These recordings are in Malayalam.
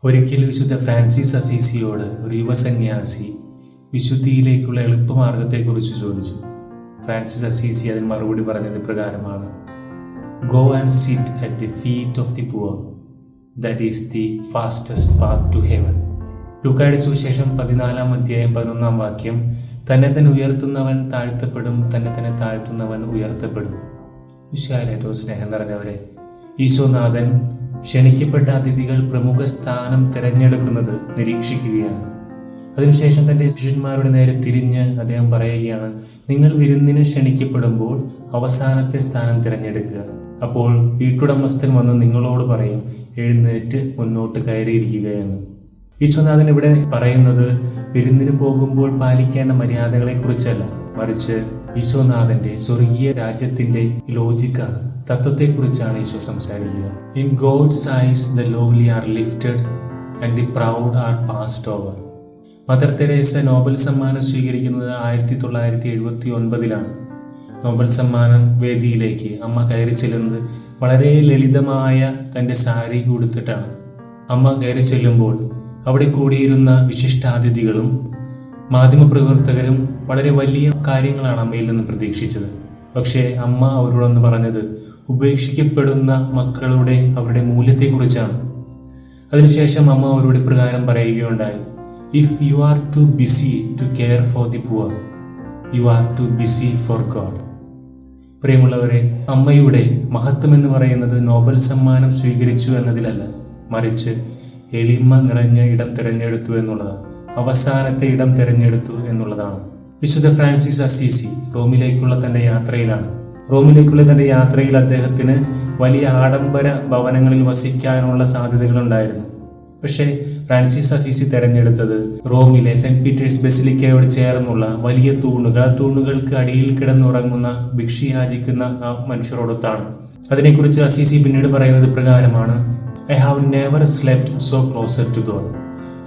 ഒരിക്കൽ വിശുദ്ധ ഫ്രാൻസിസ് അസീസിയോട് ഒരു യുവസന്യാസി വിശുദ്ധിയിലേക്കുള്ള എളുപ്പമാർഗത്തെക്കുറിച്ച് ചോദിച്ചു. ഫ്രാൻസിസ് അസീസി അതിന് മറുപടി പറഞ്ഞത് പ്രകാരമാണ്: go and sit at the feet of the poor, that is the fastest path to heaven. ലൂക്കായുടെ സുവിശേഷം 14-ാം അധ്യായം 11-ാം വാക്യം: തന്നെ തന്നെ ഉയർത്തുന്നവൻ താഴ്ത്തപ്പെടും, തന്നെ തന്നെ താഴ്ത്തുന്നവൻ ഉയർത്തപ്പെടും. വിശാല ഏറ്റവും സ്നേഹം നിറഞ്ഞവരെ, ഈശോനാഥൻ ക്ഷണിക്കപ്പെട്ട അതിഥികൾ പ്രമുഖ സ്ഥാനം തിരഞ്ഞെടുക്കുന്നത് നിരീക്ഷിക്കുകയാണ്. അതിനുശേഷം തൻ്റെ ശിഷ്യന്മാരുടെ നേരെ തിരിഞ്ഞ് അദ്ദേഹം പറയുകയാണ്: നിങ്ങൾ വിരുന്നിന് ക്ഷണിക്കപ്പെടുമ്പോൾ അവസാനത്തെ സ്ഥാനം തിരഞ്ഞെടുക്കുക. അപ്പോൾ വീട്ടുടമസ്ഥൻ വന്ന് നിങ്ങളോട് പറയും, എഴുന്നേറ്റ് മുന്നോട്ട് കയറിയിരിക്കുകയെന്ന്. ഈശോനാഥൻ ഇവിടെ പറയുന്നത് വിരുന്നിന് പോകുമ്പോൾ പാലിക്കേണ്ട മര്യാദകളെ കുറിച്ചല്ല, മറിച്ച് ഈശോനാഥന്റെ സ്വർഗീയ രാജ്യത്തിന്റെ ലോജിക്കാണ്, തത്വത്തെക്കുറിച്ചാണ് ഈശോ സംസാരിക്കുക. In God's eyes the lowly are lifted and the proud are passed over. Mother Teresa Nobel സമ്മാനം സ്വീകരിക്കുന്നത് 1979-ലാണ്. നോബൽ സമ്മാനം വേദിയിലേക്ക് അമ്മ കയറി ചെല്ലുന്നത് വളരെ ലളിതമായ തൻ്റെ സാരി ഉടുത്തിട്ടാണ്. അമ്മ കയറി ചെല്ലുമ്പോൾ അവിടെ കൂടിയിരുന്ന വിശിഷ്ടാതിഥികളും മാധ്യമപ്രവർത്തകരും വളരെ വലിയ കാര്യങ്ങളാണ് അമ്മയിൽ നിന്ന് പ്രതീക്ഷിച്ചത്. പക്ഷേ അമ്മ അവരോടൊന്ന് പറഞ്ഞത് ഉപേക്ഷിക്കപ്പെടുന്ന അവരുടെ മൂല്യത്തെക്കുറിച്ചാണ്. അതിനുശേഷം അമ്മ അവരോട് പ്രകാരം പറയുകയുണ്ടായി: if you are too busy to care for the poor, you are too busy for God. പ്രിയമുള്ളവരെ, അമ്മയുടെ മഹത്വം എന്ന് പറയുന്നത് നോബൽ സമ്മാനം സ്വീകരിച്ചു എന്നതിലല്ല, മറിച്ച് എളിമ നിറഞ്ഞ ഇടം തിരഞ്ഞെടുത്തു എന്നുള്ളതാണ്, അവസാനത്തെ ഇടം തിരഞ്ഞെടുത്തു എന്നുള്ളതാണ്. വിശുദ്ധ ഫ്രാൻസിസ് അസീസി റോമിലേക്കുള്ള തൻ്റെ യാത്രയിൽ അദ്ദേഹത്തിന് വലിയ ആഡംബര ഭവനങ്ങളിൽ വസിക്കാനുള്ള സാധ്യതകളുണ്ടായിരുന്നു. പക്ഷേ ഫ്രാൻസിസ് അസീസി തെരഞ്ഞെടുത്തത് റോമിലെ സെന്റ് പീറ്റേഴ്സ് ബസിലിക്കയോട് ചേർന്നുള്ള വലിയ തൂണുകൾ, ആ തൂണുകൾക്ക് അടിയിൽ കിടന്നുറങ്ങുന്ന ഭിക്ഷയാചിക്കുന്ന ആ മനുഷ്യരോടൊത്താണ്. അതിനെക്കുറിച്ച് അസീസി പിന്നീട് പറയുന്നത് പ്രകാരമാണ്: I have never slept so closer to God.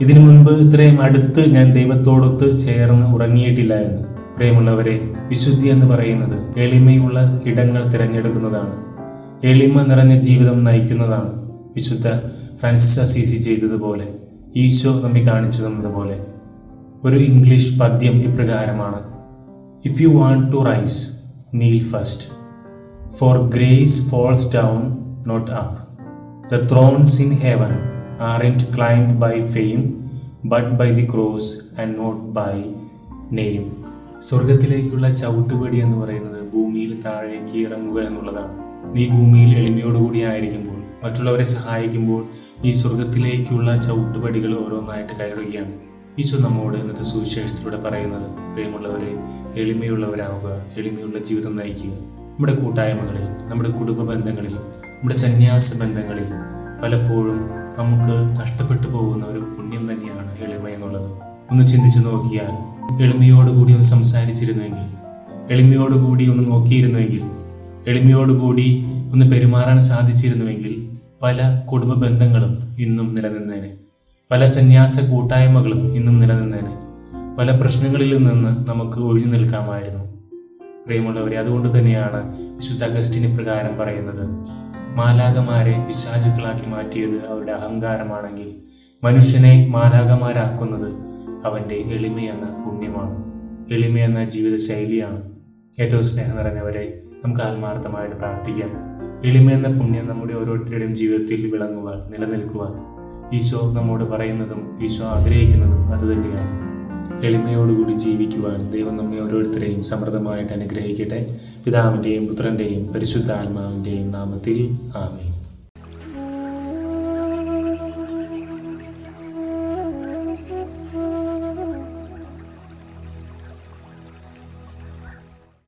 ഇതിനു മുൻപ് ഇത്രയും അടുത്ത് ഞാൻ ദൈവത്തോടൊത്ത് ചേർന്ന് ഉറങ്ങിയിട്ടില്ല എന്ന്. പ്രിയമുള്ളവരെ, വിശുദ്ധി എന്ന് പറയുന്നത് എളിമയുള്ള ഇടങ്ങൾ തിരഞ്ഞെടുക്കുന്നതാണ്, എളിമ നിറഞ്ഞ ജീവിതം നയിക്കുന്നതാണ്. വിശുദ്ധ ഫ്രാൻസിസ് അസീസി ചെയ്തതുപോലെ, ഈശോ നമ്മെ കാണിച്ചു തന്നതുപോലെ. ഒരു ഇംഗ്ലീഷ് പദ്യം ഇപ്രകാരമാണ്: if you want to rise, kneel first, for grace falls down not up. The thrones in heaven aren't climbed by fame, but by the cross and not by name. സ്വർഗത്തിലേക്കുള്ള ചവിട്ടുപടി എന്ന് പറയുന്നത് ഭൂമിയിൽ താഴേക്ക് ഇറങ്ങുക എന്നുള്ളതാണ്. നീ ഭൂമിയിൽ എളിമയോടുകൂടി ആയിരിക്കുമ്പോൾ, മറ്റുള്ളവരെ സഹായിക്കുമ്പോൾ, ഈ സ്വർഗത്തിലേക്കുള്ള ചവിട്ടുപടികൾ ഓരോന്നായിട്ട് കയറുകയാണ്. ഈശോ നമ്മോട് ഇന്നത്തെ സുവിശേഷത്തിലൂടെ പറയുന്നത്: പ്രിയമുള്ളവരെ, എളിമയുള്ളവരാവുക, എളിമയുള്ള ജീവിതം നയിക്കുക. നമ്മുടെ കൂട്ടായ്മകളിൽ, നമ്മുടെ കുടുംബ ബന്ധങ്ങളിൽ, നമ്മുടെ സന്യാസ ബന്ധങ്ങളിൽ പലപ്പോഴും നമുക്ക് നഷ്ടപ്പെട്ടു പോകുന്ന ഒരു പുണ്യം തന്നെയാണ് എളിമ എന്നുള്ളത്. ഒന്ന് ചിന്തിച്ചു നോക്കിയാൽ, എളിമയോടുകൂടി ഒന്ന് സംസാരിച്ചിരുന്നുവെങ്കിൽ, എളിമയോടുകൂടി ഒന്ന് നോക്കിയിരുന്നുവെങ്കിൽ, എളിമയോടുകൂടി ഒന്ന് പെരുമാറാൻ സാധിച്ചിരുന്നുവെങ്കിൽ പല കുടുംബ ബന്ധങ്ങളും ഇന്നും നിലനിന്നേനെ, പല സന്യാസ കൂട്ടായ്മകളും ഇന്നും നിലനിന്നേനെ, പല പ്രശ്നങ്ങളിൽ നിന്ന് നമുക്ക് ഒഴിഞ്ഞു നിൽക്കാമായിരുന്നു. പ്രിയമുള്ളവരെ, അതുകൊണ്ട് തന്നെയാണ് വിശുദ്ധ അഗസ്റ്റിന് പ്രകാരം പറയുന്നത്: മാലാഖമാരെ പിശാചുക്കളാക്കി മാറ്റിയത് അവരുടെ അഹങ്കാരമാണെങ്കിൽ, മനുഷ്യനെ മാലാഖമാരാക്കുന്നത് അവൻ്റെ എളിമയെന്ന പുണ്യമാണ്, എളിമയെന്ന ജീവിത ശൈലിയാണ്. ഏറ്റവും സ്നേഹം നിറഞ്ഞവരെ, നമുക്ക് ആത്മാർത്ഥമായിട്ട് പ്രാർത്ഥിക്കാം. എളിമയെന്ന പുണ്യം നമ്മുടെ ഓരോരുത്തരുടെയും ജീവിതത്തിൽ വിളങ്ങുവാൻ, നിലനിൽക്കുവാൻ ഈശോ നമ്മോട് പറയുന്നതും ഈശോ ആഗ്രഹിക്കുന്നതും അതുതന്നെയാണ്. എളിമയോടുകൂടി ജീവിക്കുവാൻ ദൈവം നമ്മെ ഓരോരുത്തരെയും സമൃദ്ധമായിട്ട് അനുഗ്രഹിക്കട്ടെ. പിതാവിൻ്റെയും പുത്രൻ്റെയും പരിശുദ്ധാത്മാവിൻ്റെയും നാമത്തിൽ ആമേൻ.